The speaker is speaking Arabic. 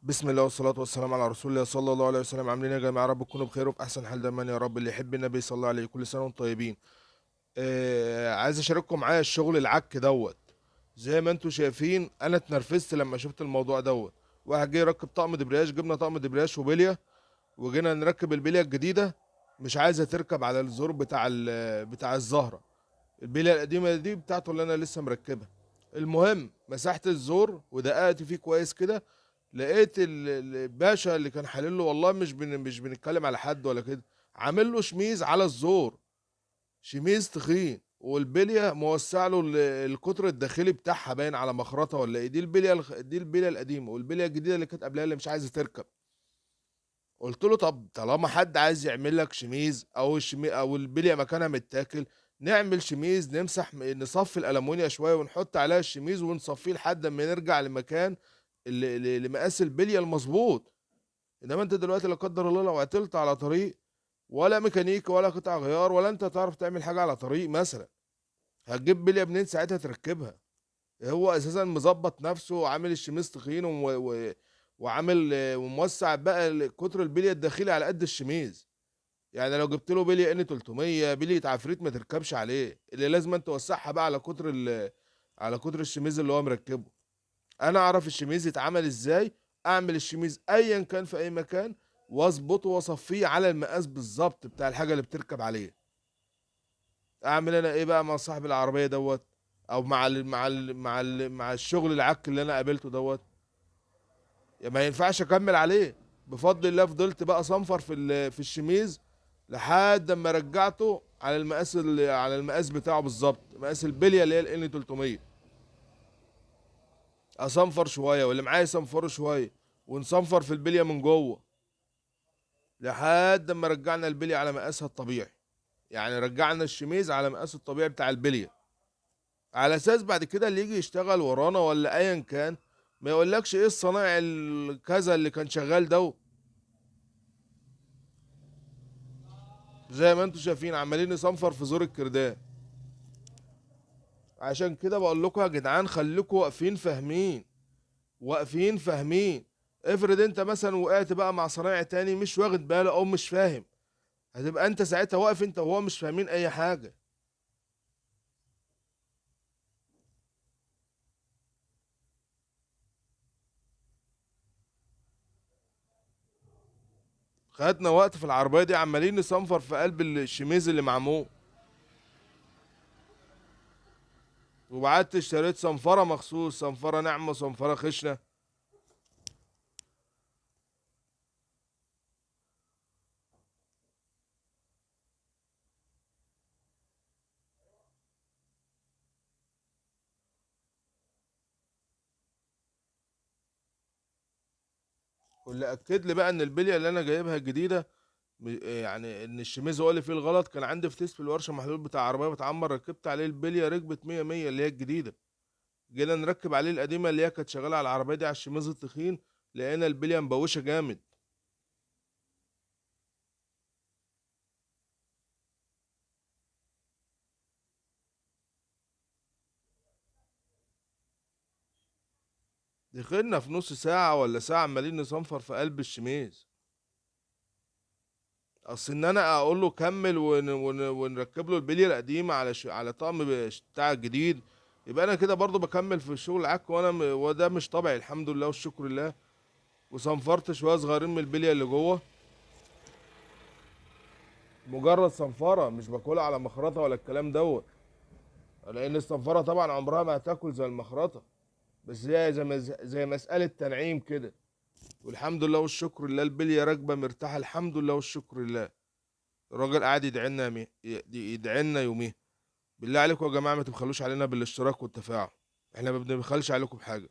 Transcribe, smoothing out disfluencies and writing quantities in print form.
بسم الله والصلاة والسلام على رسول الله صلى الله عليه وسلم. عاملين إيه يا جماعة؟ رب تكونوا بخير وفي أحسن حال دايما يا رب. اللي يحب النبي صلى الله عليه كل سنة وانتم طيبين. عايز أشارككم معايا الشغل العك دوت. زي ما انتم شايفين أنا اتنرفزت لما شفت الموضوع دوت. واحد جه يركب طقم دبرياج، جبنا طقم دبرياج وبلية، وجينا نركب البلية الجديدة. مش عايزة تركب على الزور بتاع الزهرة. البلية القديمة دي بتاعته اللي أنا لسه مركبها. المهم مسحت الزور ودققت فيه كويس كده، لقيت الباشا اللي كان حلله، والله مش بنتكلم على حد ولا كده، عامل له شميز على الزور، شميز تخين، والبليه موسع له القطر الداخلي بتاعها باين على مخرطه ولا ايه. دي البليه القديمه، والبليه الجديده اللي كانت قبلها اللي مش عايزه تركب. قلت له طب طالما حد عايز يعمل لك شميز او البليه مكانها متاكل، نعمل شميز، نصفي الالومنيا شويه ونحط عليها الشميز ونصفيه لحد ما نرجع لمكان لمقاس البليه المظبوط. انما انت دلوقتي لا قدر الله لو عطلت على طريق، ولا ميكانيكي ولا قطع غيار ولا انت تعرف تعمل حاجه على طريق مثلا، هتجيب بليه منين ساعتها تركبها؟ هو اساسا مظبط نفسه وعامل الشميز تخين وعامل وموسع بقى قطر البليه الداخلي على قد الشميز. يعني لو جبت له بليه ان 300 بليه عفريت ما تركبش عليه، اللي لازم انت توسعها بقى على قطر الشميز اللي هو مركبه. انا اعرف الشميز يتعمل ازاي، اعمل الشميز ايا كان في اي مكان، واظبطه واصفيه على المقاس بالظبط بتاع الحاجه اللي بتركب عليه. اعمل انا ايه بقى مع صاحب العربيه دوت، او مع الشغل العك اللي انا قابلته دوت؟ يا ما ينفعش اكمل عليه. بفضل الله فضلت بقى صنفر في الشميز لحد ما رجعته على المقاس بتاعه بالظبط، مقاس البليه اللي هي ال 300. اصنفر شويه واللي معايا يصنفروا شويه، ونصنفر في البليه من جوه لحد ما رجعنا البليه على مقاسها الطبيعي. يعني رجعنا الشميز على مقاس الطبيعي بتاع البليه، على اساس بعد كده اللي يجي يشتغل ورانا ولا ايا كان ما يقولكش ايه الصنايعي كذا اللي كان شغال ده. زي ما انتم شايفين عمالين نصنفر في زور الكردان. عشان كده بقول لكم يا جدعان خليكم واقفين فاهمين، واقفين فاهمين. افرض انت مثلا وقعت بقى مع صنايعي تاني مش واخد باله او مش فاهم، هتبقى انت ساعتها واقف انت وهو مش فاهمين اي حاجه. خدنا وقت في العربيه دي عمالين نصنفر في قلب الشميز اللي معمول. وبعدت اشتريت صنفره مخصوص، صنفره ناعمه صنفره خشنه. واللي اكد لي بقى ان البليه اللي انا جايبها الجديده، يعني ان الشميز هو اللي فيه الغلط. كان عندي فتيس في الورشه محلول بتاع عربيه بتعمر، ركبت عليه البليه ركبت 100 100 اللي هي الجديده. جينا نركب عليه القديمه اللي هي كانت شغاله على العربيه دي على الشميز التخين، لقينا البليه مبوشه جامد. دخلنا في نص ساعه ولا ساعه عمالين نصنفر في قلب الشميز. اصل ان انا اقول له كمل ونركب له البليه القديمه على طقم بتاع الجديد، يبقى انا كده برضو بكمل في الشغل العك، وده مش طبيعي. الحمد لله والشكر لله. وصنفرت شويه صغيرين من البليه اللي جوه، مجرد صنفره مش باكلها على مخرطه ولا الكلام دوت، لان الصنفره طبعا عمرها ما هتاكل زي المخرطه. بس هي زي مساله تنعيم كده. والحمد لله والشكر لله البليه راكبه مرتاحه الحمد لله والشكر لله. الراجل قاعد يدعي لنا يدعي لنا يوميها. بالله عليكم يا جماعه ما تبخلوش علينا بالاشتراك والتفاعل، احنا ما بنبخلش عليكم بحاجه.